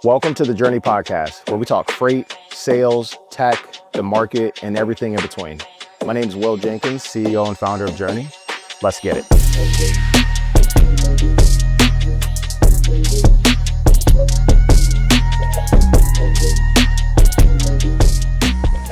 Welcome to the Journey Podcast, where we talk freight, sales, tech, the market, and everything in between. My name is Will Jenkins, CEO and founder of Journey. Let's get it.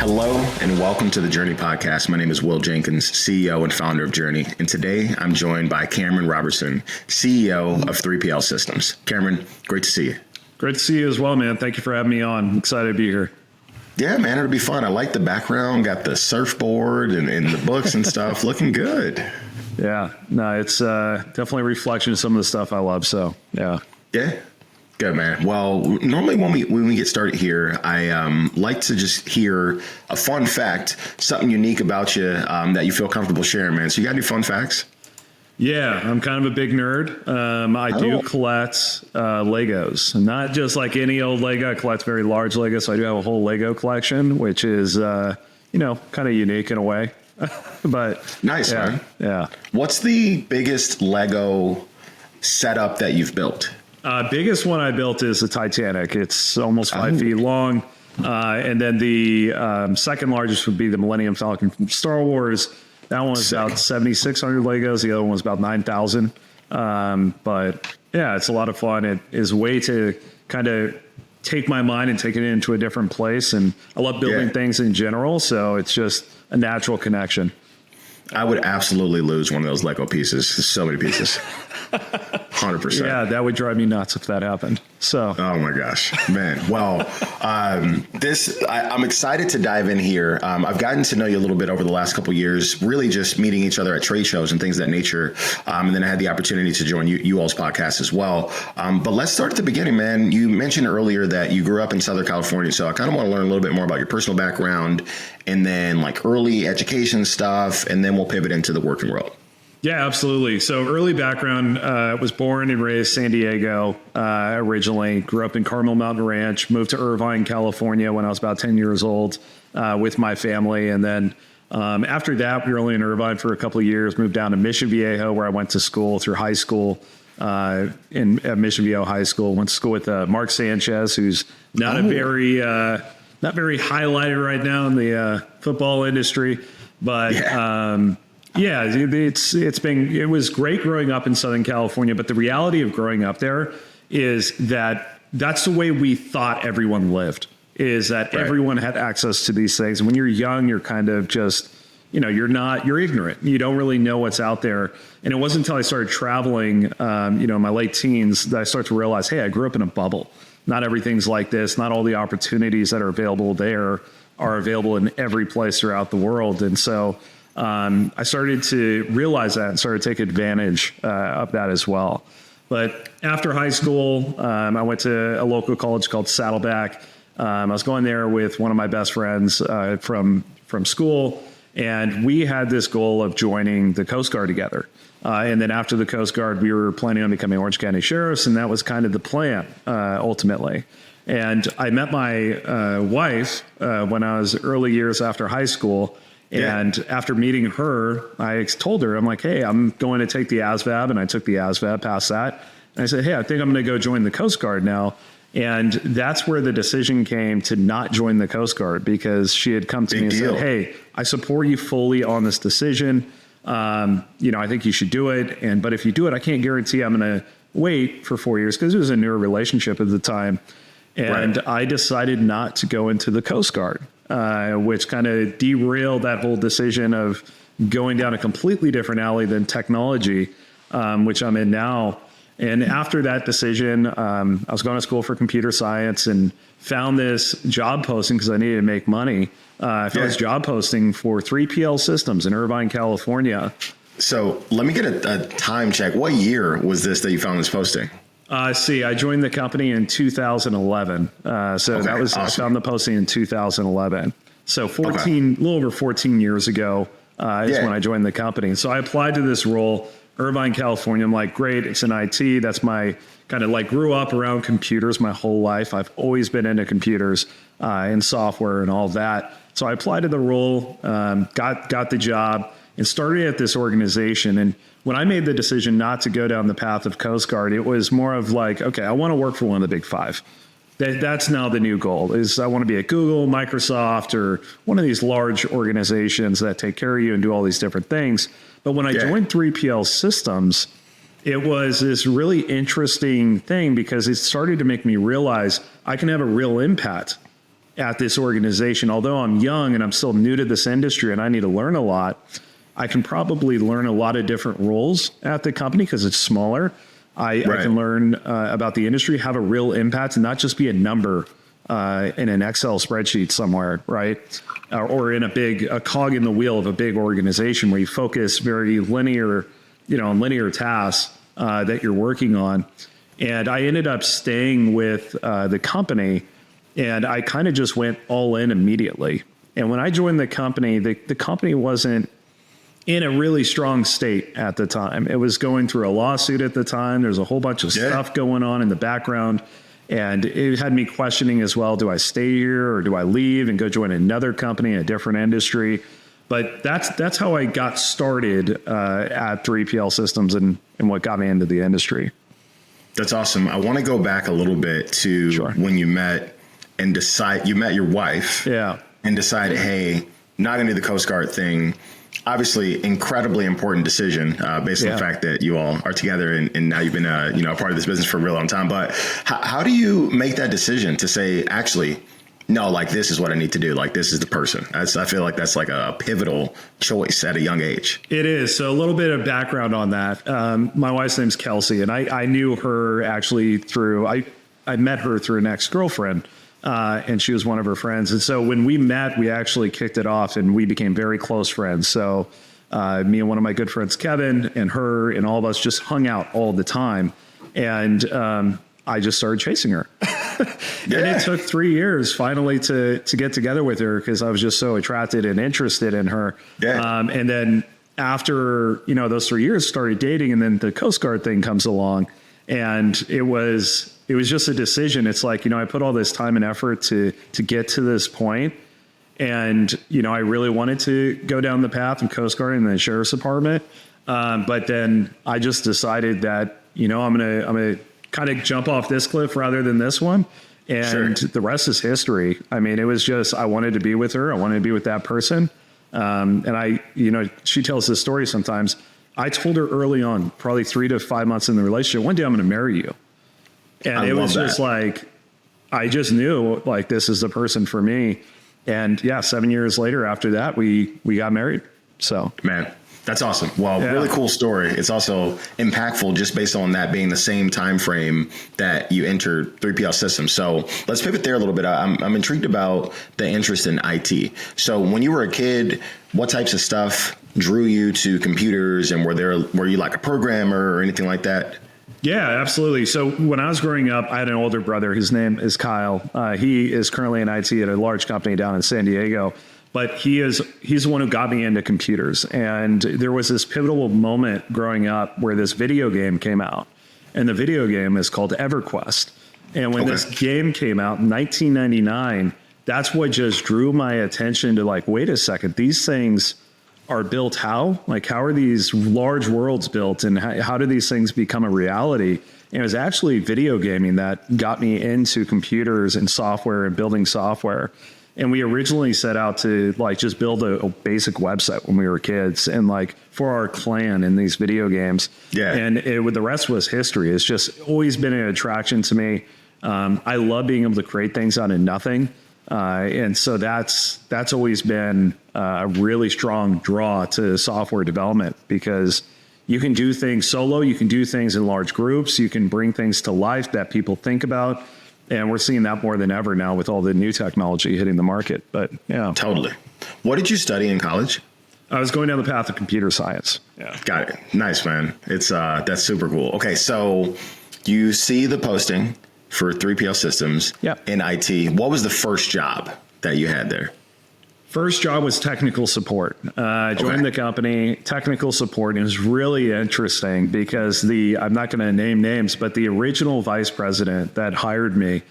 Hello and welcome to the Journey Podcast. My name is Will Jenkins, CEO and founder of Journey. And today I'm joined by Cameron Robertson, CEO of 3PL Systems. Cameron, great to see you. Great to see you as well, man. Thank you for having me on. I'm excited to be here. Yeah, man, it'll be fun. I like the background, got the surfboard and the books and stuff. Looking good. Yeah, no, it's definitely a reflection of some of the stuff I love. So, yeah. Yeah. Good, man. Well, normally when we get started here, I like to just hear a fun fact, something unique about you that you feel comfortable sharing, man. So you got any fun facts? Yeah, I'm kind of a big nerd. I do collect Legos, not just like any old Lego. I collect very large Legos. So I do have a whole Lego collection, which is, kind of unique in a way. But nice, yeah, man. Yeah. What's the biggest Lego setup that you've built? Biggest one I built is the Titanic. It's almost 5 feet long. And then the second largest would be the Millennium Falcon from Star Wars. That one was about 7,600 Legos. The other one was about 9,000. But yeah, it's a lot of fun. It is a way to kind of take my mind and take it into a different place. And I love building things in general. So it's just a natural connection. I would absolutely lose one of those Lego pieces. There's so many pieces. 100%. Yeah, that would drive me nuts if that happened. So. Oh my gosh, man. Well, I'm excited to dive in here. I've gotten to know you a little bit over the last couple of years, really just meeting each other at trade shows and things of that nature. And then I had the opportunity to join you all's podcast as well. But let's start at the beginning, man. You mentioned earlier that you grew up in Southern California. So I kind of want to learn a little bit more about your personal background and then like early education stuff. And then we'll pivot into the working world. Yeah, absolutely. So early background, was born and raised San Diego originally, grew up in Carmel Mountain Ranch, moved to Irvine, California when I was about 10 years old with my family. And then after that, we were only in Irvine for a couple of years, moved down to Mission Viejo where I went to school through high school at Mission Viejo High School. Went to school with Mark Sanchez, who's not very highlighted right now in the football industry, but yeah, it was great growing up in Southern California, but the reality of growing up there is that that's the way we thought everyone lived, is that everyone had access to these things. And when you're young, you're kind of just, you're ignorant. You don't really know what's out there. And it wasn't until I started traveling, in my late teens that I started to realize, hey, I grew up in a bubble. Not everything's like this. Not all the opportunities that are available there are available in every place throughout the world. And so I started to realize that and started to take advantage of that as well. But after high school, I went to a local college called Saddleback. I was going there with one of my best friends from school, and we had this goal of joining the Coast Guard together. And then after the Coast Guard, we were planning on becoming Orange County Sheriffs, and that was kind of the plan ultimately. And I met my wife when I was early years after high school. And after meeting her, I told her, I'm like, hey, I'm going to take the ASVAB. And I took the ASVAB past that. And I said, hey, I think I'm going to go join the Coast Guard now. And that's where the decision came to not join the Coast Guard, because she had come to me and said, hey, I support you fully on this decision. I think you should do it. But if you do it, I can't guarantee I'm going to wait for 4 years, because it was a newer relationship at the time. And I decided not to go into the Coast Guard. Which kind of derailed that whole decision of going down a completely different alley than technology, which I'm in now. And after that decision, I was going to school for computer science and found this job posting because I needed to make money. I found this job posting for 3PL Systems in Irvine, California. So let me get a time check. What year was this that you found this posting? I joined the company in 2011. That was, awesome. I found the posting in 2011. So a little over 14 years ago is when I joined the company. So I applied to this role, Irvine, California. I'm like, great, it's in IT. That's my kind of like grew up around computers my whole life. I've always been into computers and software and all that. So I applied to the role, got the job, and started at this organization. And when I made the decision not to go down the path of Coast Guard, it was more of like, okay, I want to work for one of the big five. That's now the new goal. Is I want to be at Google, Microsoft, or one of these large organizations that take care of you and do all these different things. But when I joined 3PL Systems, it was this really interesting thing because it started to make me realize I can have a real impact at this organization. Although I'm young and I'm still new to this industry and I need to learn a lot, I can probably learn a lot of different roles at the company because it's smaller. I can learn about the industry, have a real impact, and not just be a number in an Excel spreadsheet somewhere, right? Or in a cog in the wheel of a big organization where you focus very linear, on linear tasks that you're working on. And I ended up staying with the company, and I kind of just went all in immediately. And when I joined the company wasn't in a really strong state at the time. It was going through a lawsuit at the time. There's a whole bunch of stuff going on in the background. And it had me questioning as well, do I stay here or do I leave and go join another company in a different industry? But that's how I got started at 3PL Systems and what got me into the industry. That's awesome. I want to go back a little bit to when you met and you met your wife and decided, hey, not going to do the Coast Guard thing. Obviously, incredibly important decision based on the fact that you all are together and now you've been a part of this business for a real long time. But how do you make that decision to say, actually, no, like this is what I need to do. Like this is the person. I feel like that's like a pivotal choice at a young age. It is. So a little bit of background on that. My wife's name's Kelsey, and I knew her actually through I met her through an ex-girlfriend. And she was one of her friends. And so when we met, we actually kicked it off and we became very close friends. So me and one of my good friends, Kevin, and her and all of us just hung out all the time. And I just started chasing her. And it took 3 years finally to get together with her because I was just so attracted and interested in her. And then after, those 3 years, started dating, and then the Coast Guard thing comes along. And it was just a decision. It's like, I put all this time and effort to get to this point. And, I really wanted to go down the path of Coast Guard and the Sheriff's Department. But then I just decided that, I'm going to kind of jump off this cliff rather than this one. And the rest is history. I mean, it was just, I wanted to be with her. I wanted to be with that person. And she tells this story sometimes. I told her early on, probably 3 to 5 months in the relationship, one day I'm going to marry you. And it was just like, I just knew like, this is the person for me. And 7 years later after that, we got married. So, man, that's awesome. Well, really cool story. It's also impactful just based on that being the same time frame that you entered 3PL Systems. So let's pivot there a little bit. I'm intrigued about the interest in IT. So when you were a kid, what types of stuff drew you to computers, and were you like a programmer or anything like that? Yeah, absolutely. So when I was growing up, I had an older brother. His name is Kyle. He is currently in IT at a large company down in San Diego. But he's the one who got me into computers. And there was this pivotal moment growing up where this video game came out. And the video game is called EverQuest. And when this game came out in 1999, that's what just drew my attention to like, wait a second, these things are built how? Like, how are these large worlds built, and how do these things become a reality? And it was actually video gaming that got me into computers and software and building software. And we originally set out to like just build a basic website when we were kids and like for our clan in these video games. And the rest was history. It's just always been an attraction to me. I love being able to create things out of nothing. And so that's always been a really strong draw to software development, because you can do things solo, you can do things in large groups, you can bring things to life that people think about. And we're seeing that more than ever now with all the new technology hitting the market. But yeah. Totally. What did you study in college? I was going down the path of computer science. Yeah. Got it. Nice, man. It's that's super cool. Okay, so you see the posting for 3PL Systems in IT. What was the first job that you had there? First job was technical support. I joined the company, technical support. It was really interesting because I'm not going to name names, but the original vice president that hired me,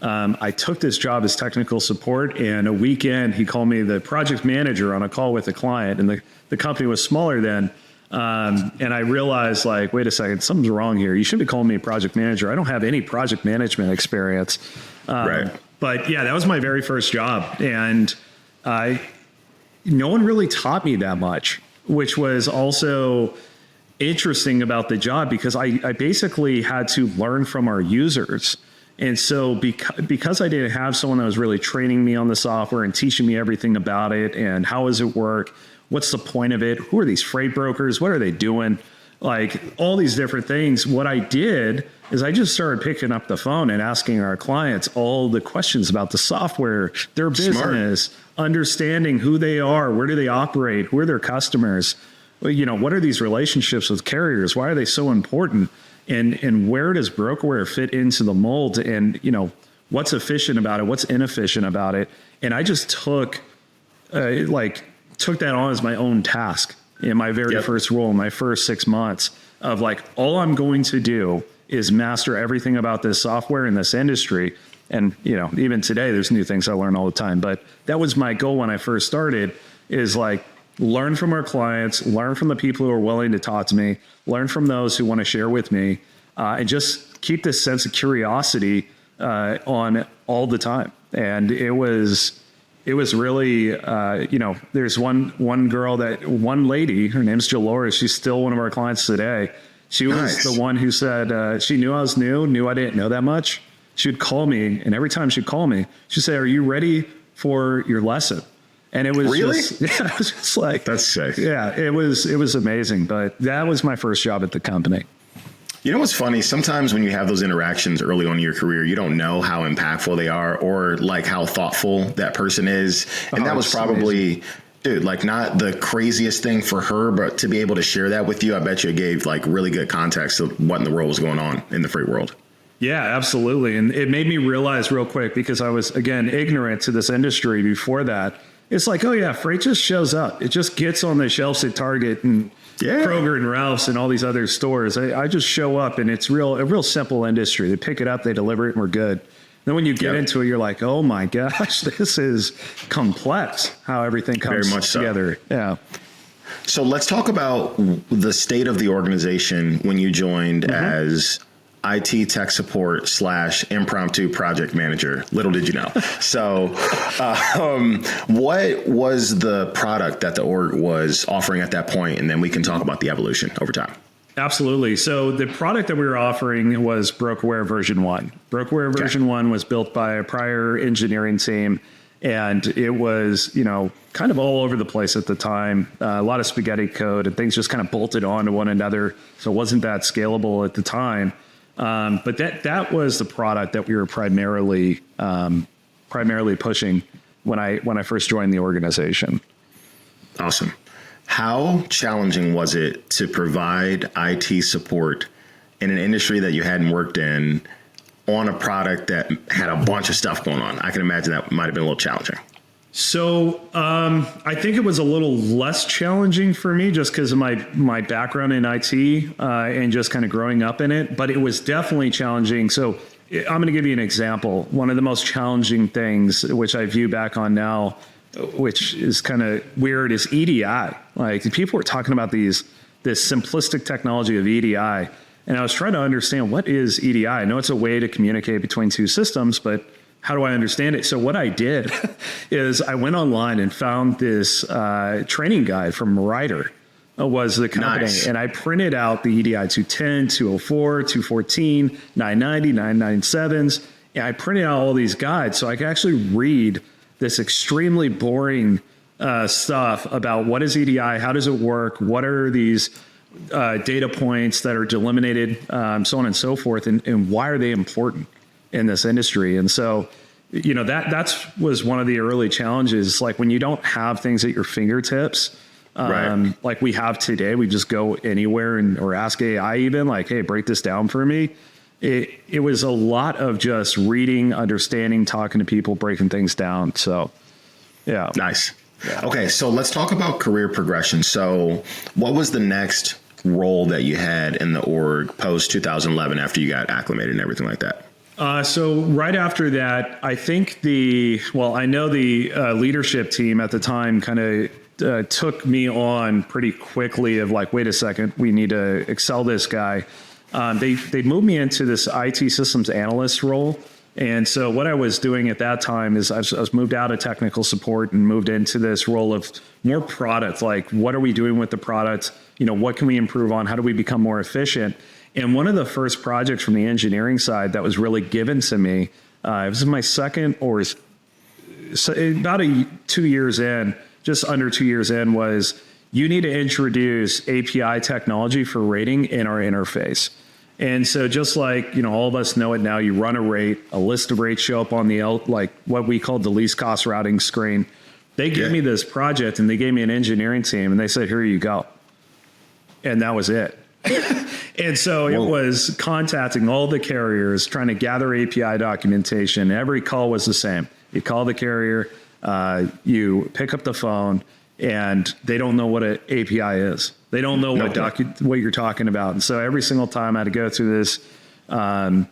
I took this job as technical support, and a weekend he called me the project manager on a call with a client, and the company was smaller then. And I realized, like, wait a second, something's wrong here. You shouldn't be calling me a project manager. I don't have any project management experience. Right. But yeah, that was my very first job. And no one really taught me that much, which was also interesting about the job, because I basically had to learn from our users. And so because I didn't have someone that was really training me on the software and teaching me everything about it and how does it work, what's the point of it, who are these freight brokers, what are they doing, like all these different things, what I did is I just started picking up the phone and asking our clients all the questions about the software, their business, understanding who they are, where do they operate, who are their customers, what are these relationships with carriers, why are they so important, and where does BrokerWare fit into the mold, and what's efficient about it, what's inefficient about it. And I just took that on as my own task in my very first role, in my first 6 months, of all I'm going to do is master everything about this software in this industry. And, even today, there's new things I learn all the time. But that was my goal when I first started, is learn from our clients, learn from the people who are willing to talk to me, learn from those who want to share with me, and just keep this sense of curiosity on all the time. And it was really, there's one lady, her name's Jalora. She's still one of our clients today. She was the one who said, she knew I was knew I didn't know that much. She would call me, and every time she'd call me, she'd say, "Are you ready for your lesson?" And it was really, it was just like, that's sick. Yeah, it was amazing. But that was my first job at the company. You know what's funny? Sometimes when you have those interactions early on in your career, you don't know how impactful they are, or how thoughtful that person is. And that was probably amazing. Dude, not the craziest thing for her, but to be able to share that with you, I bet you it gave really good context of what in the world was going on in the freight world. Yeah, absolutely. And it made me realize real quick, because I was, again, ignorant to this industry before that. It's oh yeah, freight just shows up. It just gets on the shelves at Target and Kroger and Ralph's and all these other stores. I just show up, and it's a real simple industry. They pick it up, they deliver it, and we're good. Then when you get into it, you're like, oh my gosh, this is complex, how everything comes together. So. Yeah. So let's talk about the state of the organization when you joined as IT tech support / impromptu project manager. Little did you know. So what was the product that the org was offering at that point? And then we can talk about the evolution over time. Absolutely. So the product that we were offering was BrokerWare version 1. BrokerWare version 1 was built by a prior engineering team, and it was, kind of all over the place at the time. A lot of spaghetti code and things just kind of bolted onto one another. So it wasn't that scalable at the time. But that was the product that we were primarily pushing when I first joined the organization. Awesome. How challenging was it to provide IT support in an industry that you hadn't worked in on a product that had a bunch of stuff going on? I can imagine that might have been a little challenging. So I think it was a little less challenging for me just because of my background in IT and just kind of growing up in it. But it was definitely challenging. So I'm going to give you an example. One of the most challenging things, which I view back on now, which is kind of weird, is EDI. People were talking about this simplistic technology of EDI. And I was trying to understand, what is EDI? I know it's a way to communicate between two systems, but how do I understand it? So what I did is I went online and found this training guide from Ryder, was the company. Nice. And I printed out the EDI 210, 204, 214, 990, 997s. And I printed out all these guides so I could actually read this extremely boring stuff about what is EDI, how does it work, what are these data points that are delimited, so on and so forth, and why are they important in this industry. And so, that was one of the early challenges. When you don't have things at your fingertips, like we have today, we just go anywhere or ask AI even, hey, break this down for me. It was a lot of just reading, understanding, talking to people, breaking things down. So, yeah. Nice. Yeah. Okay, so let's talk about career progression. So what was the next role that you had in the org post 2011 after you got acclimated and everything like that? So right after that, I think I know the leadership team at the time kind of took me on pretty quickly of wait a second, we need to excel this guy. They moved me into this IT systems analyst role. And so what I was doing at that time is I was moved out of technical support and moved into this role of more product, like what are we doing with the product? What can we improve on? How do we become more efficient? And one of the first projects from the engineering side that was really given to me, it was my second or so about 2 years in, just under 2 years in, was you need to introduce API technology for rating in our interface. And so just like, all of us know it now, you run a rate, a list of rates show up on the, like what we called the least cost routing screen. They gave me this project and they gave me an engineering team and they said, here you go. And that was it. And so it was contacting all the carriers, trying to gather API documentation. Every call was the same. You call the carrier, you pick up the phone, and they don't know what an API is. They don't know what you're talking about. And so every single time I had to go through this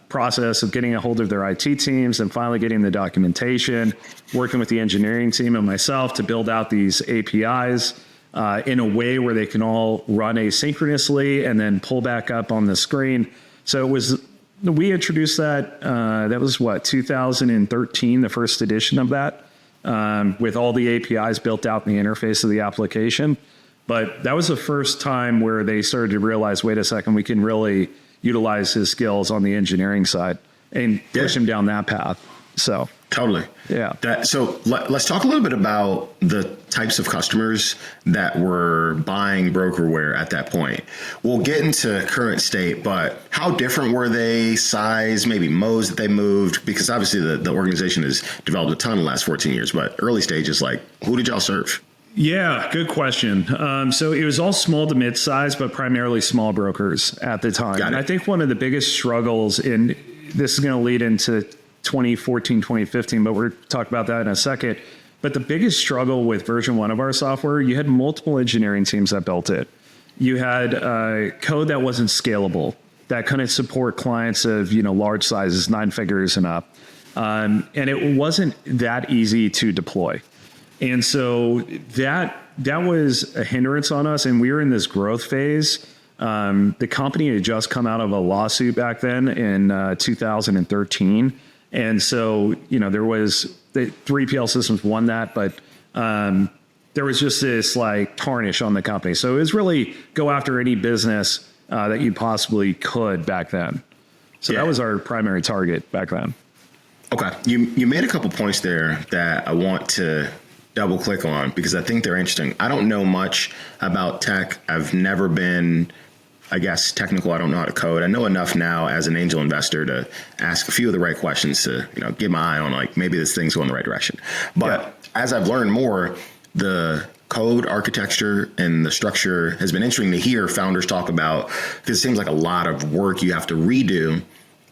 process of getting a hold of their IT teams and finally getting the documentation, working with the engineering team and myself to build out these APIs in a way where they can all run asynchronously and then pull back up on the screen. So we introduced that, that was 2013, the first edition of that. With all the APIs built out in the interface of the application. But that was the first time where they started to realize, wait a second, we can really utilize his skills on the engineering side and push him down that path. So totally. Yeah. So let's talk a little bit about the types of customers that were buying BrokerWare at that point. We'll get into current state, but how different were they? Size, maybe modes that they moved? Because obviously the organization has developed a ton in the last 14 years, but early stages, like who did y'all serve? Yeah, good question. So it was all small to mid-size, but primarily small brokers at the time. And I think one of the biggest struggles this is going to lead into 2014, 2015, but we're talking about that in a second. But the biggest struggle with version 1 of our software, you had multiple engineering teams that built it. You had code that wasn't scalable, that couldn't support clients of large sizes, 9 figures and up. And it wasn't that easy to deploy. And so that was a hindrance on us. And we were in this growth phase. The company had just come out of a lawsuit back then in 2013. And so, there was the 3PL Systems won that, but there was just this like tarnish on the company. So it was really go after any business that you possibly could back then. So that was our primary target back then. Okay. You made a couple points there that I want to double click on because I think they're interesting. I don't know much about tech. I've never been, I guess, technical. I don't know how to code. I know enough now as an angel investor to ask a few of the right questions to, get my eye on like maybe this thing's going the right direction. But as I've learned more, the code architecture and the structure has been interesting to hear founders talk about because it seems like a lot of work you have to redo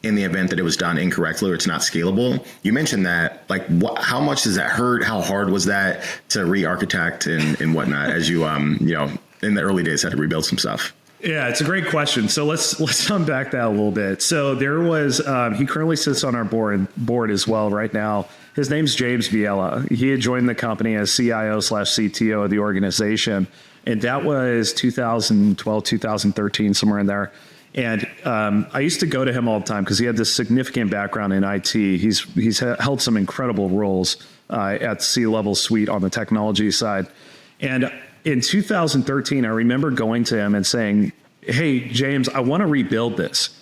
in the event that it was done incorrectly or it's not scalable. You mentioned that, like, how much does that hurt? How hard was that to re-architect and whatnot as you, in the early days had to rebuild some stuff? Yeah, it's a great question. So let's unpack that a little bit. So there was, he currently sits on our board as well right now. His name's James Viella. He had joined the company as CIO/CTO of the organization. And that was 2012, 2013, somewhere in there. And I used to go to him all the time because he had this significant background in IT. He's held some incredible roles at C-level suite on the technology side. And in 2013, I remember going to him and saying, hey, James, I want to rebuild this.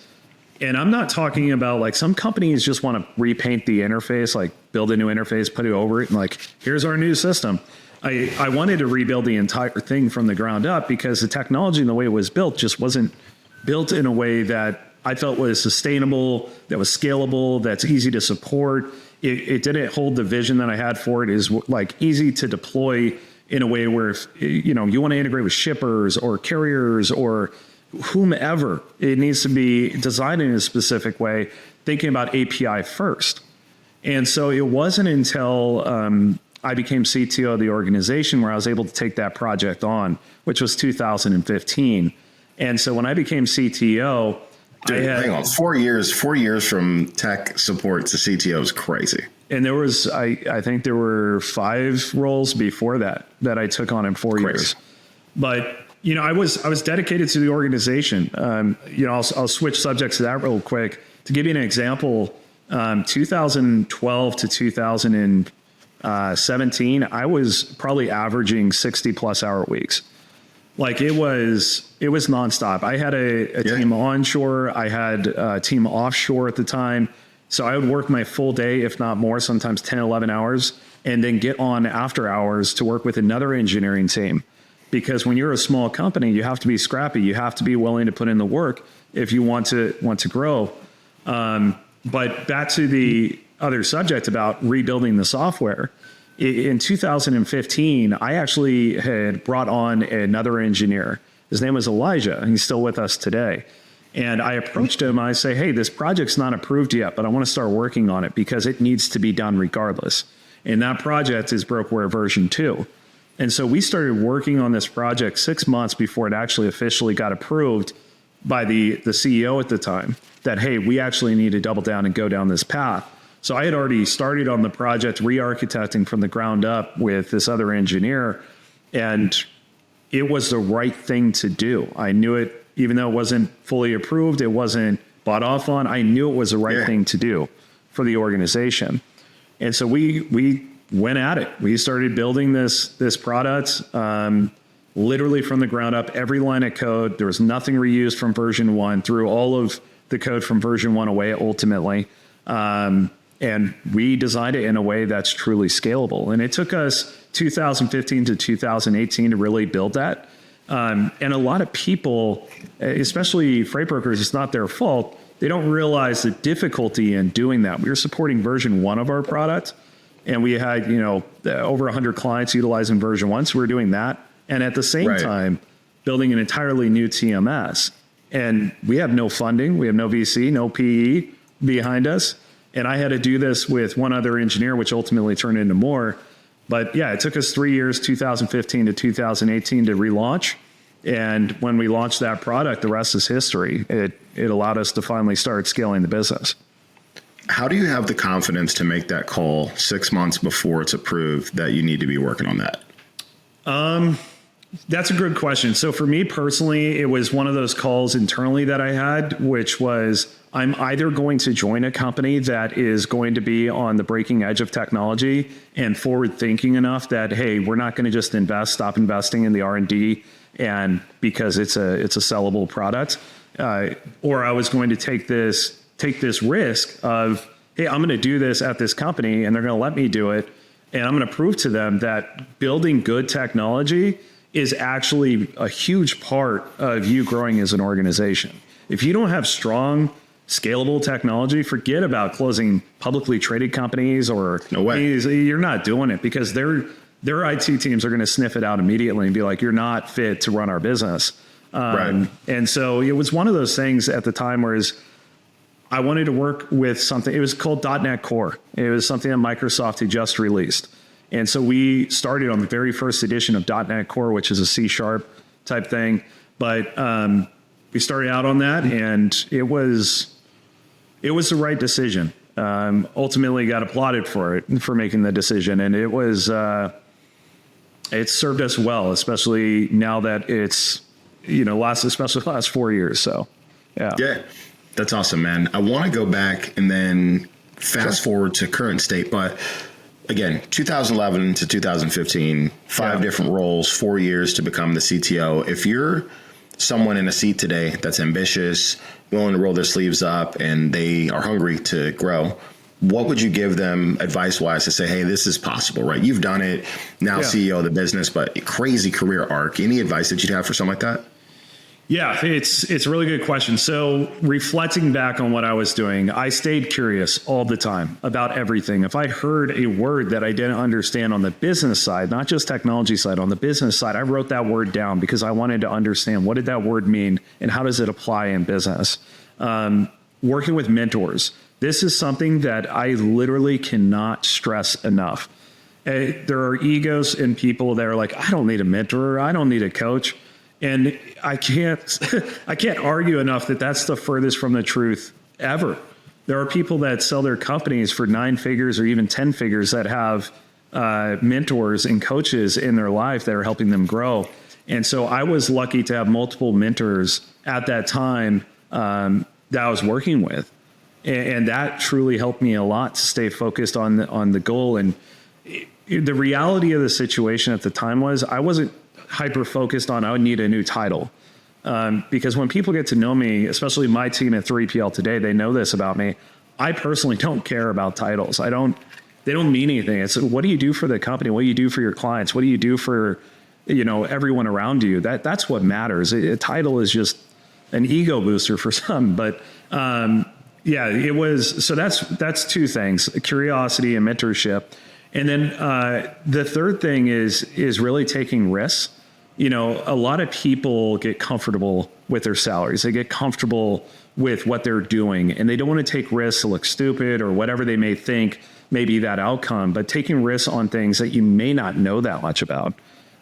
And I'm not talking about like some companies just want to repaint the interface, like build a new interface, put it over it, and like, here's our new system. I wanted to rebuild the entire thing from the ground up because the technology and the way it was built just wasn't built in a way that I felt was sustainable, that was scalable, that's easy to support. It didn't hold the vision that I had for it is like easy to deploy in a way where if, you want to integrate with shippers or carriers or whomever, it needs to be designed in a specific way, thinking about API first. And so it wasn't until I became CTO of the organization where I was able to take that project on, which was 2015. And so when I became CTO, hang on, 4 years from tech support to CTO is crazy. And there was, I think there were 5 roles before that I took on in 4 years. But, I was dedicated to the organization. I'll switch subjects to that real quick. To give you an example, 2012 to 2017, I was probably averaging 60 plus hour weeks. Like it was nonstop. I had a team onshore. I had a team offshore at the time. So I would work my full day, if not more, sometimes 10, 11 hours, and then get on after hours to work with another engineering team. Because when you're a small company, you have to be scrappy. You have to be willing to put in the work if you want to grow. But back to the other subject about rebuilding the software. In 2015, I actually had brought on another engineer. His name was Elijah, and he's still with us today. And I approached him. I say, hey, this project's not approved yet, but I want to start working on it because it needs to be done regardless. And that project is BrokerWare version 2. And so we started working on this project 6 months before it actually officially got approved by the CEO at the time that, hey, we actually need to double down and go down this path. So I had already started on the project re-architecting from the ground up with this other engineer, and it was the right thing to do. I knew it, even though it wasn't fully approved, it wasn't bought off on, I knew it was the right thing to do for the organization. And so we went at it. We started building this product literally from the ground up, every line of code. There was nothing reused from version 1, threw all of the code from version 1 away ultimately. And we designed it in a way that's truly scalable. And it took us 2015 to 2018 to really build that. And a lot of people, especially freight brokers, it's not their fault. They don't realize the difficulty in doing that. We were supporting version 1 of our product, and we had, over 100 clients utilizing version 1. So we were doing that. And at the same time, building an entirely new TMS. And we have no funding. We have no VC, no PE behind us. And I had to do this with one other engineer, which ultimately turned into more. But yeah, it took us 3 years, 2015 to 2018 to relaunch. And when we launched that product, the rest is history. It allowed us to finally start scaling the business. How do you have the confidence to make that call 6 months before it's approved that you need to be working on that? That's a good question. So for me personally, it was one of those calls internally that I had, which was I'm either going to join a company that is going to be on the breaking edge of technology and forward thinking enough that, hey, we're not going to just stop investing in the R&D and because it's a sellable product, or I was going to take this risk of, hey, I'm going to do this at this company and they're going to let me do it. And I'm going to prove to them that building good technology is actually a huge part of you growing as an organization. If you don't have strong, scalable technology, forget about closing publicly traded companies or no way. You're not doing it because their IT teams are going to sniff it out immediately and be like, you're not fit to run our business. And so it was one of those things at the time where I wanted to work with something. It was called .NET Core. It was something that Microsoft had just released. And so we started on the very first edition of .NET Core, which is a C# type thing. But we started out on that, and it was the right decision. Ultimately got applauded for making the decision. And it was, it served us well, especially now that it's, especially the last 4 years. So, yeah. Yeah. That's awesome, man. I want to go back and then fast forward to current state, but again, 2011 to 2015, five different roles, 4 years to become the CTO. If you're someone in a seat today that's ambitious, willing to roll their sleeves up, and they are hungry to grow, what would you give them advice-wise to say, hey, this is possible, right? You've done it, now CEO of the business, but a crazy career arc. Any advice that you'd have for something like that? Yeah, it's a really good question. So reflecting back on what I was doing, I stayed curious all the time about everything. If I heard a word that I didn't understand on the business side, not just technology side, on the business side, I wrote that word down because I wanted to understand what did that word mean and how does it apply in business. Working with mentors. This is something that I literally cannot stress enough. There are egos in people that are like, I don't need a mentor. I don't need a coach. And I can't argue enough that that's the furthest from the truth ever. There are people that sell their companies for 9 figures or even 10 figures that have mentors and coaches in their life that are helping them grow. And so I was lucky to have multiple mentors at that time that I was working with. And that truly helped me a lot to stay focused on the goal. And the reality of the situation at the time was I wasn't hyper focused on I would need a new title. Because when people get to know me, especially my team at 3PL today, they know this about me. I personally don't care about titles. They don't mean anything. It's what do you do for the company? What do you do for your clients? What do you do for, everyone around you? That's what matters. A title is just an ego booster for some, but, it was, so that's two things, curiosity and mentorship. And then, the third thing is really taking risks. A lot of people get comfortable with their salaries. They get comfortable with what they're doing, and they don't want to take risks to look stupid or whatever they may think may be that outcome, but taking risks on things that you may not know that much about.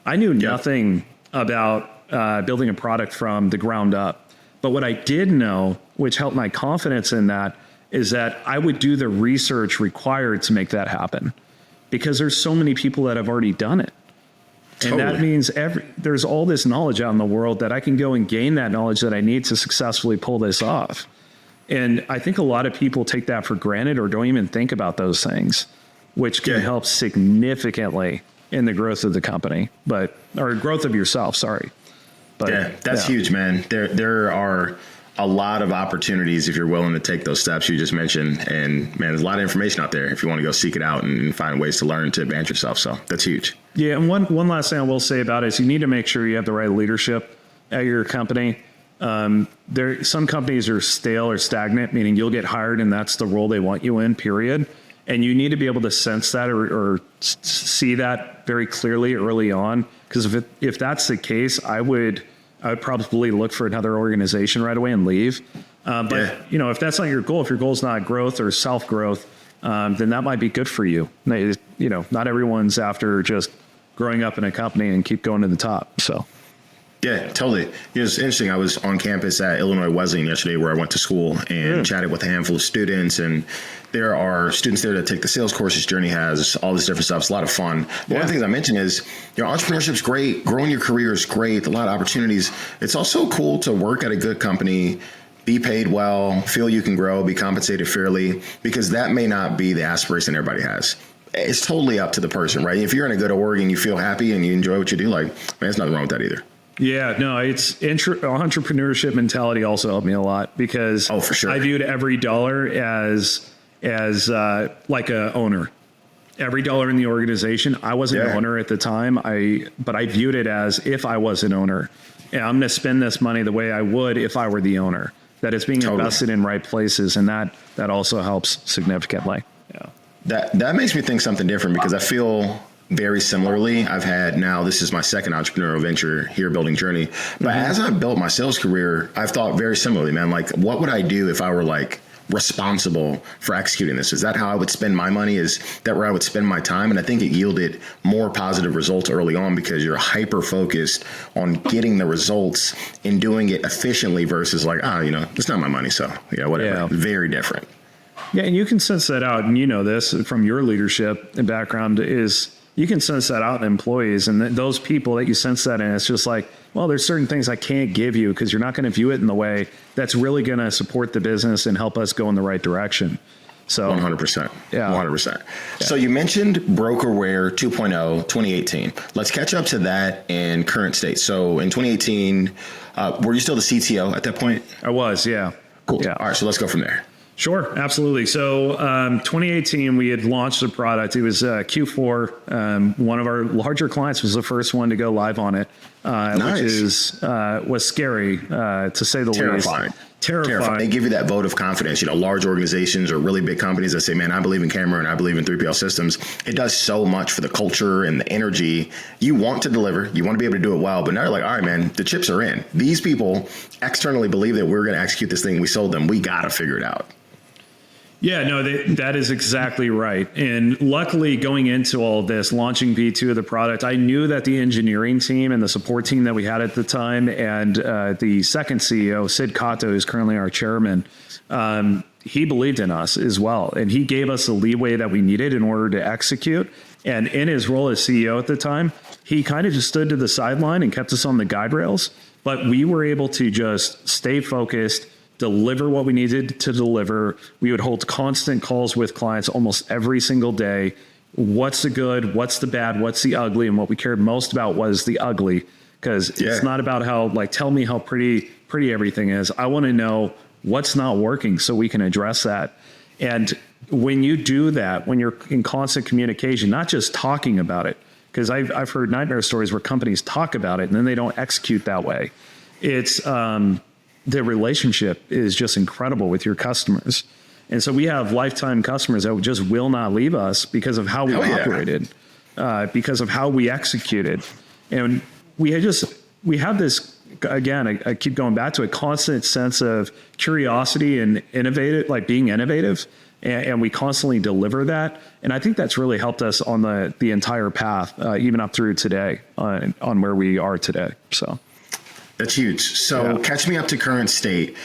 I knew nothing about building a product from the ground up, but what I did know, which helped my confidence in that, is that I would do the research required to make that happen, because there's so many people that have already done it. Totally. And that means there's all this knowledge out in the world that I can go and gain that knowledge that I need to successfully pull this off. And I think a lot of people take that for granted or don't even think about those things, which can help significantly in the growth of the company, or growth of yourself. Sorry. But that's huge, man. There are a lot of opportunities if you're willing to take those steps you just mentioned. And man, there's a lot of information out there if you want to go seek it out and find ways to learn to advance yourself. So that's huge. Yeah. And one last thing I will say about it is you need to make sure you have the right leadership at your company. Some companies are stale or stagnant, meaning you'll get hired and that's the role they want you in, period. And you need to be able to sense that or see that very clearly early on. Because if that's the case, I would probably look for another organization right away and leave. If that's not your goal, if your goal is not growth or self-growth, then that might be good for you. Not everyone's after just growing up in a company and keep going to the top. So. Yeah, totally. It's interesting. I was on campus at Illinois Wesleyan yesterday where I went to school and chatted with a handful of students. And there are students there that take the sales courses Journey has, all this different stuff. It's a lot of fun. One of the things I mentioned is, entrepreneurship's great. Growing your career is great. A lot of opportunities. It's also cool to work at a good company, be paid well, feel you can grow, be compensated fairly, because that may not be the aspiration everybody has. It's totally up to the person, right? If you're in a good org and you feel happy and you enjoy what you do, man, there's nothing wrong with that either. Yeah, no, it's entrepreneurship mentality also helped me a lot because for sure. I viewed every dollar as like a owner. Every dollar in the organization, I wasn't an owner at the time, but I viewed it as if I was an owner. And I'm going to spend this money the way I would if I were the owner. That it's being invested in right places, and that also helps significantly. Yeah. That makes me think something different because I feel very similarly. This is my second entrepreneurial venture here, building Journey. But as I've built my sales career, I've thought very similarly, man, like what would I do if I were responsible for executing this? Is that how I would spend my money? Is that where I would spend my time? And I think it yielded more positive results early on because you're hyper focused on getting the results and doing it efficiently versus it's not my money. So whatever. Yeah. Very different. Yeah. And you can sense that out. And this from your leadership and background is you can sense that out in employees and those people that you sense that in. It's just there's certain things I can't give you because you're not going to view it in the way that's really going to support the business and help us go in the right direction. So 100%. Yeah. 100%. Yeah. So you mentioned BrokerWare 2.0 2018. Let's catch up to that in current state. So in 2018, were you still the CTO at that point? I was, yeah. Cool. Yeah. All right. So let's go from there. Sure, absolutely. So 2018, we had launched the product. It was Q4. One of our larger clients was the first one to go live on it, which was scary to say the least. Terrifying. They give you that vote of confidence. Large organizations or really big companies that say, man, I believe in Cameron, I believe in 3PL systems. It does so much for the culture and the energy. You want to deliver, you want to be able to do it well, but now you're like, all right, man, the chips are in. These people externally believe that we're going to execute this thing we sold them. We got to figure it out. Yeah, no, that is exactly right. And luckily going into all of this, launching V2 of the product, I knew that the engineering team and the support team that we had at the time and the second CEO, Sid Kato, who's currently our chairman, he believed in us as well. And he gave us the leeway that we needed in order to execute. And in his role as CEO at the time, he kind of just stood to the sideline and kept us on the guide rails. But we were able to just stay focused, deliver what we needed to deliver. We would hold constant calls with clients almost every single day. What's the good? What's the bad? What's the ugly? And what we cared most about was the ugly, because it's not about how, like, tell me how pretty everything is. I want to know what's not working so we can address that. And when you do that, when you're in constant communication, not just talking about it, because I've heard nightmare stories where companies talk about it and then they don't execute that way. It's the relationship is just incredible with your customers. And so we have lifetime customers that just will not leave us because of how we operated, because of how we executed. And we have this, again, I keep going back to a constant sense of curiosity and innovative, like being innovative. And we constantly deliver that. And I think that's really helped us on the entire path, even up through today, on where we are today. So that's huge. So catch me up to current state.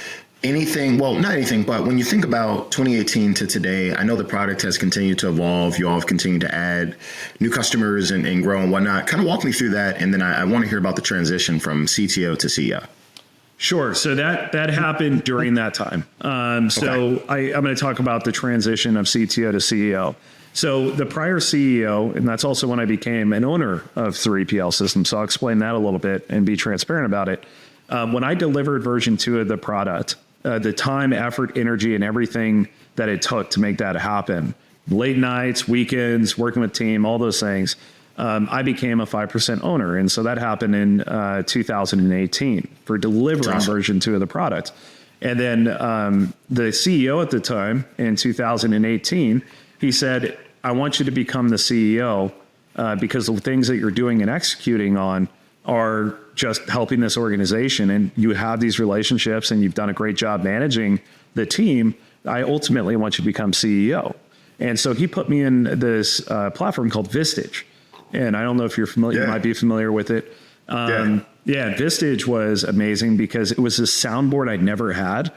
Anything, well, not anything, but when you think about 2018 to today, I know the product has continued to evolve. You all have continued to add new customers and grow and whatnot. Kind of walk me through that. And then I want to hear about the transition from CTO to CEO. Sure. So that happened during that time. So I'm going to talk about the transition of CTO to CEO. So the prior CEO, and that's also when I became an owner of 3PL Systems. So I'll explain that a little bit and be transparent about it. When I delivered version 2 of the product, the time, effort, energy, and everything that it took to make that happen, late nights, weekends, working with team, all those things, I became a 5% owner. And so that happened in 2018 for delivering version 2 of the product. And then the CEO at the time in 2018, he said, I want you to become the CEO because the things that you're doing and executing on are just helping this organization. And you have these relationships and you've done a great job managing the team. I ultimately want you to become CEO. And so he put me in this platform called Vistage. And I don't know if you're familiar, you might be familiar with it. Vistage was amazing because it was this soundboard I'd never had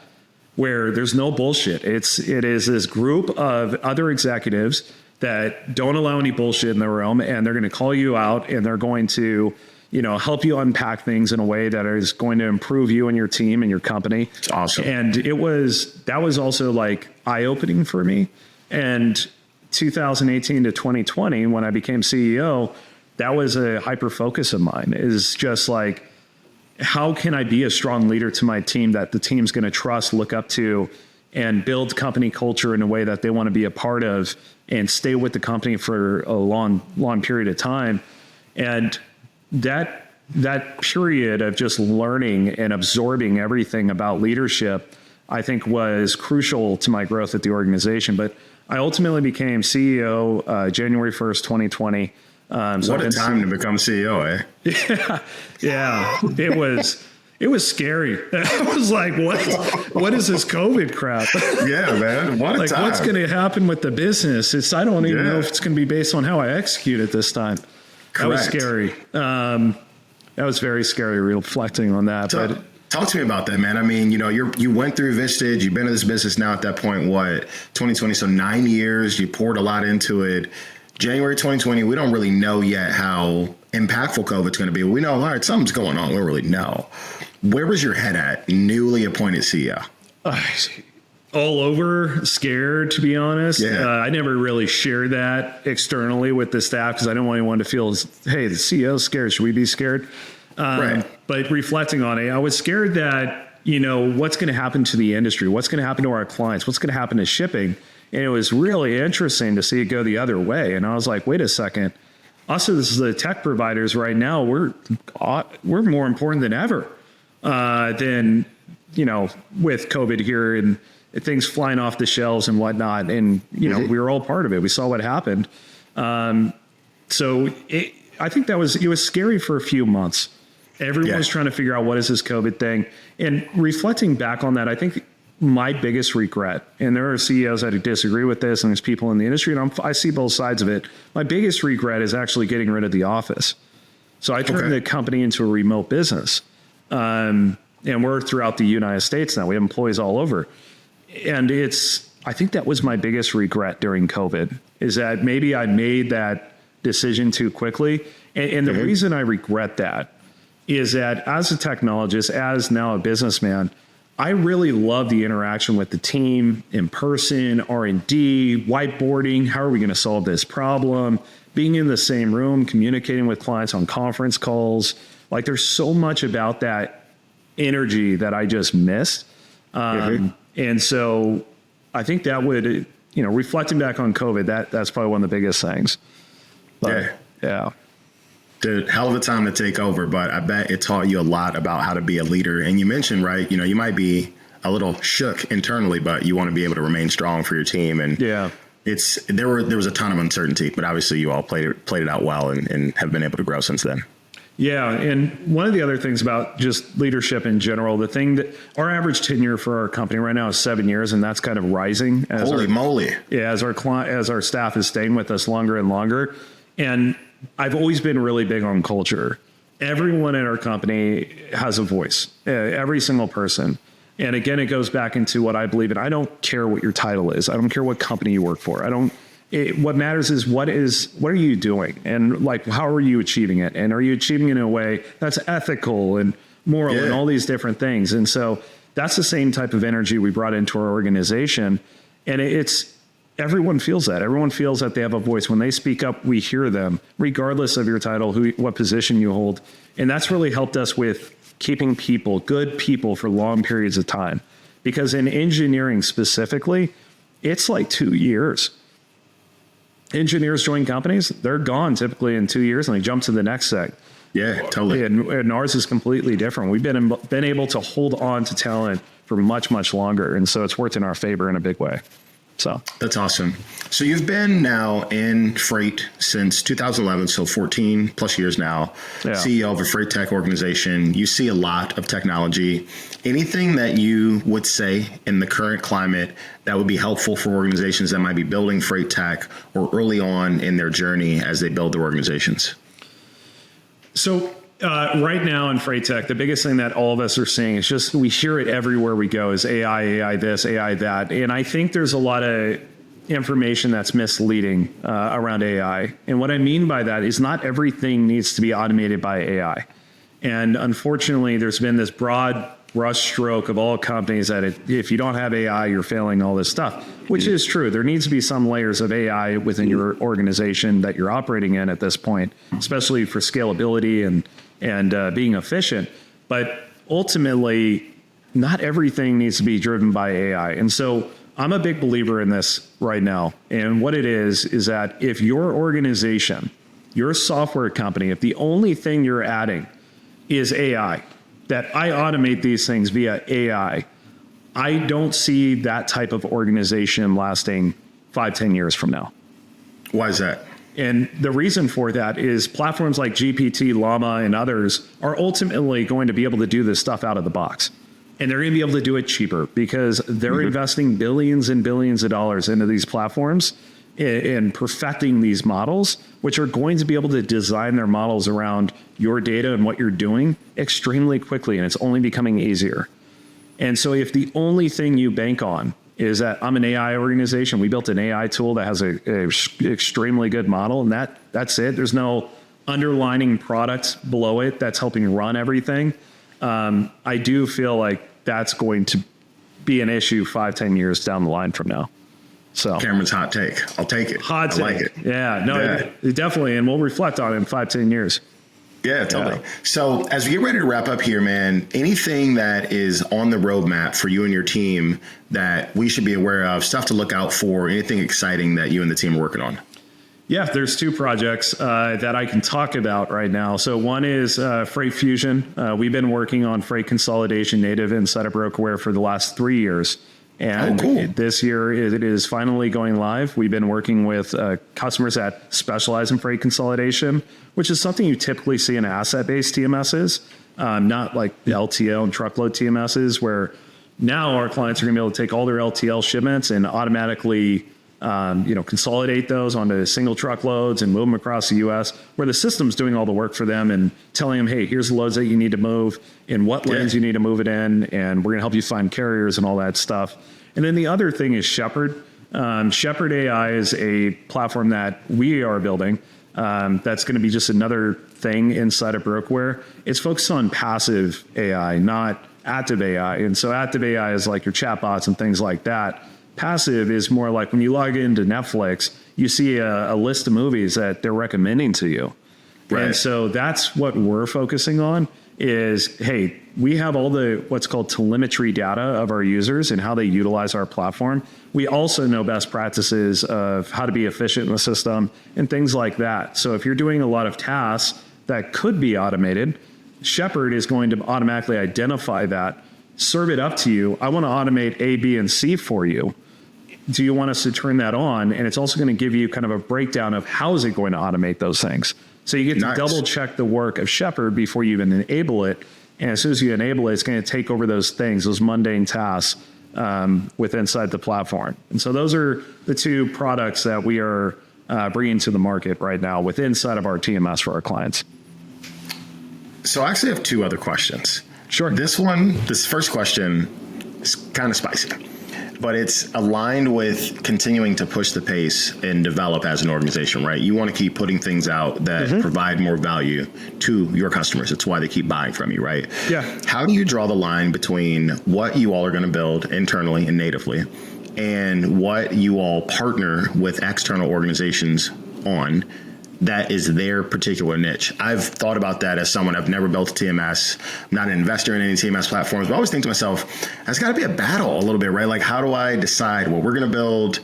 where there's no bullshit. It is this group of other executives that don't allow any bullshit in their realm, and they're going to call you out and they're going to, help you unpack things in a way that is going to improve you and your team and your company. It's awesome. And that was also like eye-opening for me. And 2018 to 2020, when I became CEO, that was a hyper focus of mine, is just like, how can I be a strong leader to my team that the team's going to trust, look up to, and build company culture in a way that they want to be a part of and stay with the company for a long, long period of time. And that period of just learning and absorbing everything about leadership, I think was crucial to my growth at the organization. But I ultimately became CEO January 1st, 2020. What a time to become CEO, eh? Yeah. It was scary. I was like, what is this COVID crap? Yeah, man. What a time. What's going to happen with the business? I don't even know if it's going to be based on how I execute it this time. Correct. That was scary. That was very scary reflecting on that. But talk to me about that, man. I mean, you went through Vistage, you've been in this business now at that point, 2020, so 9 years, you poured a lot into it. January 2020, we don't really know yet how impactful COVID's going to be. We know, all right, something's going on. We don't really know. Where was your head at, newly appointed CEO? All over, scared, to be honest. Yeah. I never really shared that externally with the staff because I didn't want anyone to feel, hey, the CEO's scared. Should we be scared? Right. But reflecting on it, I was scared that, what's going to happen to the industry? What's going to happen to our clients? What's going to happen to shipping? And it was really interesting to see it go the other way. And I was like, wait a second. Us as the tech providers right now, we're more important than ever than, with COVID here and things flying off the shelves and whatnot. And, we were all part of it. We saw what happened. So I think it was scary for a few months. Everyone was trying to figure out what is this COVID thing. And reflecting back on that, I think my biggest regret, and there are CEOs that disagree with this, and there's people in the industry, and I see both sides of it. My biggest regret is actually getting rid of the office. So I turned the company into a remote business. And we're throughout the United States now. We have employees all over. And I think that was my biggest regret during COVID, is that maybe I made that decision too quickly. And the reason I regret that is that as a technologist, as now a businessman, I really love the interaction with the team in person, R&D, whiteboarding. How are we going to solve this problem? Being in the same room, communicating with clients on conference calls. Like there's so much about that energy that I just missed. And so I think that would, reflecting back on COVID, that's probably one of the biggest things. But, yeah. Dude, hell of a time to take over, but I bet it taught you a lot about how to be a leader. And you mentioned, right, you might be a little shook internally, but you want to be able to remain strong for your team. And there was a ton of uncertainty, but obviously you all played it out well and have been able to grow since then. Yeah. And one of the other things about just leadership in general, the thing that our average tenure for our company right now is 7 years, and that's kind of rising. Holy moly. Yeah. As our staff is staying with us longer and longer. And I've always been really big on culture. Everyone in our company has a voice, every single person. And again, it goes back into what I believe in. I don't care what your title is. I don't care what company you work for. What matters is what are you doing? And like, how are you achieving it? And are you achieving it in a way that's ethical and moral and all these different things? And so that's the same type of energy we brought into our organization. And everyone feels that. Everyone feels that they have a voice. When they speak up, we hear them, regardless of your title, what position you hold. And that's really helped us with keeping good people for long periods of time. Because in engineering specifically, it's like 2 years. Engineers join companies, they're gone typically in 2 years and they jump to the next seg. Yeah, totally. And ours is completely different. We've been able to hold on to talent for much, much longer. And so it's worked in our favor in a big way. So that's awesome. So you've been now in freight since 2011, so 14 plus years now, CEO of a freight tech organization. You see a lot of technology. Anything that you would say in the current climate that would be helpful for organizations that might be building freight tech or early on in their journey as they build their organizations? So right now in freight tech, the biggest thing that all of us are seeing is just, we hear it everywhere we go, is AI this, AI that. And I think there's a lot of information that's misleading around AI. And what I mean by that is not everything needs to be automated by AI. And unfortunately, there's been this broad brush stroke of all companies that if you don't have AI, you're failing all this stuff, which is true. There needs to be some layers of AI within your organization that you're operating in at this point, especially for scalability and being efficient. But ultimately, not everything needs to be driven by AI. And so I'm a big believer in this right now. And what it is that if your organization, your software company, if the only thing you're adding is AI, that I automate these things via AI, I don't see that type of organization lasting 5-10 years from now. Why is that? And the reason for that is platforms like GPT, Llama, and others are ultimately going to be able to do this stuff out of the box. And they're going to be able to do it cheaper because they're investing billions and billions of dollars into these platforms in perfecting these models, which are going to be able to design their models around your data and what you're doing extremely quickly. And it's only becoming easier. And so if the only thing you bank on is that I'm an AI organization, we built an AI tool that has a extremely good model, and that's it. There's no underlining product below it that's helping run everything. I do feel like that's going to be an issue 5-10 years down the line from now. So Cameron's hot take. I'll take it. Hot take. I like it. Yeah, no, Yeah. It definitely. And we'll reflect on it in 5-10 years. Yeah, totally. So as we get ready to wrap up here, man, anything that is on the roadmap for you and your team that we should be aware of, stuff to look out for, anything exciting that you and the team are working on? Yeah, there's 2 projects that I can talk about right now. So one is Freight Fusion. We've been working on freight consolidation native inside of BrokerWare for the last 3 years. And this year it is finally going live. We've been working with customers that specialize in freight consolidation, which is something you typically see in asset-based TMSs, not like the LTL and truckload TMSs, where now our clients are going to be able to take all their LTL shipments and automatically consolidate those onto single truckloads and move them across the U.S., where the system's doing all the work for them and telling them, hey, here's the loads that you need to move, in what lanes you need to move it in, and we're going to help you find carriers and all that stuff. And then the other thing is Shepherd. Shepherd AI is a platform that we are building that's going to be just another thing inside of BrokerWare. It's focused on passive AI, not active AI. And so active AI is like your chatbots and things like that. Passive is more like when you log into Netflix, you see a list of movies that they're recommending to you. Right. And so that's what we're focusing on is, hey, we have all the what's called telemetry data of our users and how they utilize our platform. We also know best practices of how to be efficient in the system and things like that. So if you're doing a lot of tasks that could be automated, Shepherd is going to automatically identify that, serve it up to you. I want to automate A, B, and C for you. Do you want us to turn that on? And it's also going to give you kind of a breakdown of how is it going to automate those things. So you get to double check the work of Shepherd before you even enable it. And as soon as you enable it, it's going to take over those things, those mundane tasks with inside the platform. And so those are the two products that we are bringing to the market right now with inside of our TMS for our clients. So I actually have two other questions. Sure. This first question is kind of spicy, but it's aligned with continuing to push the pace and develop as an organization, right? You want to keep putting things out that provide more value to your customers. It's why they keep buying from you, right? Yeah. How do you draw the line between what you all are going to build internally and natively and what you all partner with external organizations on that is their particular niche? I've thought about that as someone. I've never built a TMS. I'm not an investor in any TMS platforms, but I always think to myself, that's got to be a battle a little bit, right? Like, how do I decide what we're going to build?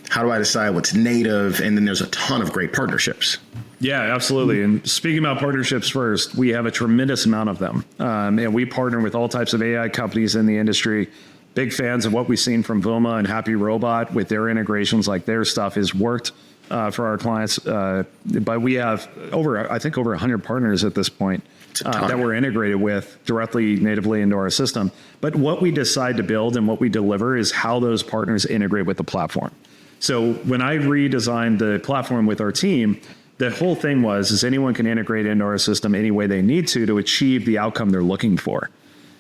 How do I decide what's native? And then there's a ton of great partnerships. Yeah, absolutely. And speaking about partnerships first, we have a tremendous amount of them. And we partner with all types of AI companies in the industry. Big fans of what we've seen from Vilma and Happy Robot with their integrations, like their stuff has worked for our clients. But we have over 100 partners at this point that we're integrated with directly natively into our system. But what we decide to build and what we deliver is how those partners integrate with the platform. So when I redesigned the platform with our team, the whole thing is anyone can integrate into our system any way they need to achieve the outcome they're looking for.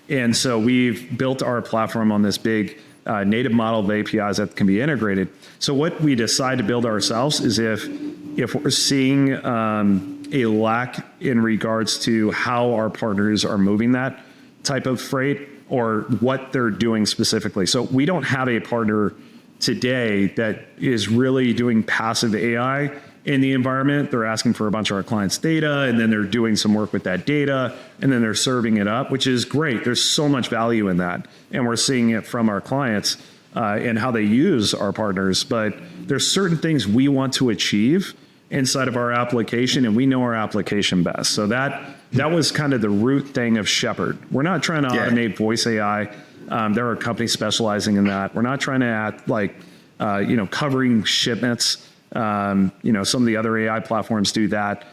And so we've built our platform on this big native model of APIs that can be integrated. So what we decide to build ourselves is if we're seeing a lack in regards to how our partners are moving that type of freight or what they're doing specifically. So we don't have a partner today that is really doing passive AI in the environment. They're asking for a bunch of our clients' data, and then they're doing some work with that data, and then they're serving it up, which is great. There's so much value in that. And we're seeing it from our clients and how they use our partners. But there's certain things we want to achieve inside of our application, and we know our application best. So that was kind of the root thing of Shepherd. We're not trying to automate voice AI. There are companies specializing in that. We're not trying to act like, covering shipments. Some of the other AI platforms do that.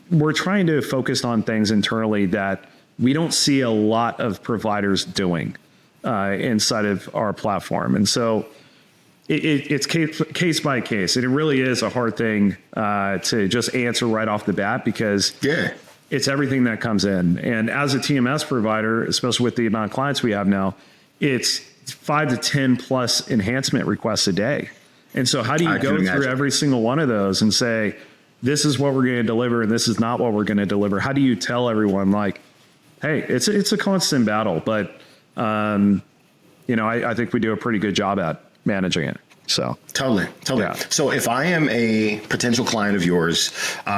We're trying to focus on things internally that we don't see a lot of providers doing inside of our platform. And so it's case by case. And it really is a hard thing to just answer right off the bat because it's everything that comes in. And as a TMS provider, especially with the amount of clients we have now, it's 5 to 10 plus enhancement requests a day. And so how do you go through every single one of those and say, this is what we're going to deliver and this is not what we're going to deliver? How do you tell everyone, like, hey, it's a constant battle, but I think we do a pretty good job at managing it. So totally. Yeah. So if I am a potential client of yours,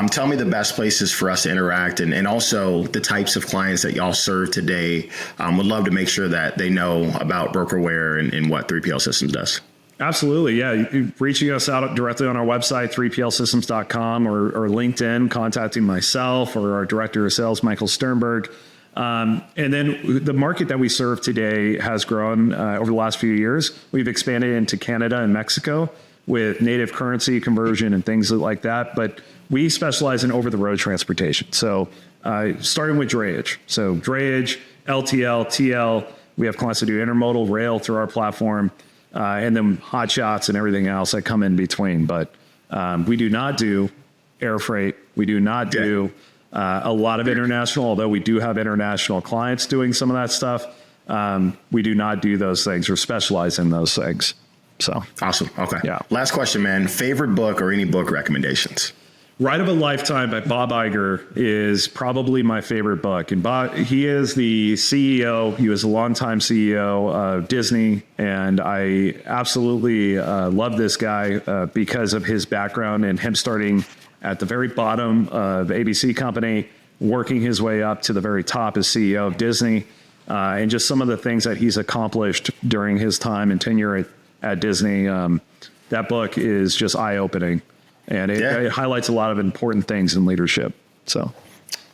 tell me the best places for us to interact and also the types of clients that y'all serve today. Would love to make sure that they know about BrokerWare and what 3PL Systems does. Absolutely. Yeah. Reaching us out directly on our website, 3plsystems.com or LinkedIn, contacting myself or our director of sales, Michael Sternberg. And then the market that we serve today has grown over the last few years. We've expanded into Canada and Mexico with native currency conversion and things like that. But we specialize in over-the-road transportation. So starting with drayage. So drayage, LTL, TL. We have clients that do intermodal rail through our platform. And then hot shots and everything else that come in between. But we do not do air freight. We do not do a lot of international, although we do have international clients doing some of that stuff. We do not do those things or specialize in those things. So awesome. Okay. Yeah. Last question, man. Favorite book or any book recommendations? Ride of a Lifetime by Bob Iger is probably my favorite book. And he is the CEO. He was a longtime CEO of Disney. And I absolutely love this guy because of his background and him starting at the very bottom of ABC Company, working his way up to the very top as CEO of Disney, and just some of the things that he's accomplished during his time and tenure at Disney. That book is just eye-opening. And it highlights a lot of important things in leadership. So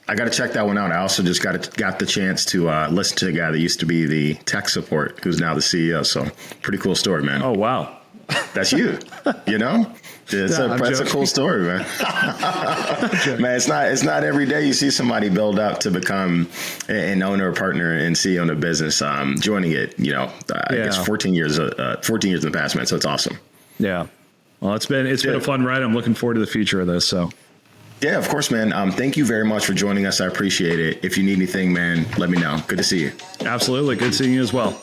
I got to check that one out. I also just got the chance to listen to the guy that used to be the tech support, who's now the CEO. So pretty cool story, man. Oh, wow. That's you, you know? That's a cool story, man. Man, it's not every day you see somebody build up to become an owner or partner and CEO in a business, joining it, I guess 14 years in the past, man. So it's awesome. Yeah. Well, it's been a fun ride. I'm looking forward to the future of this. So, yeah, of course, man. Thank you very much for joining us. I appreciate it. If you need anything, man, let me know. Good to see you. Absolutely. Good seeing you as well.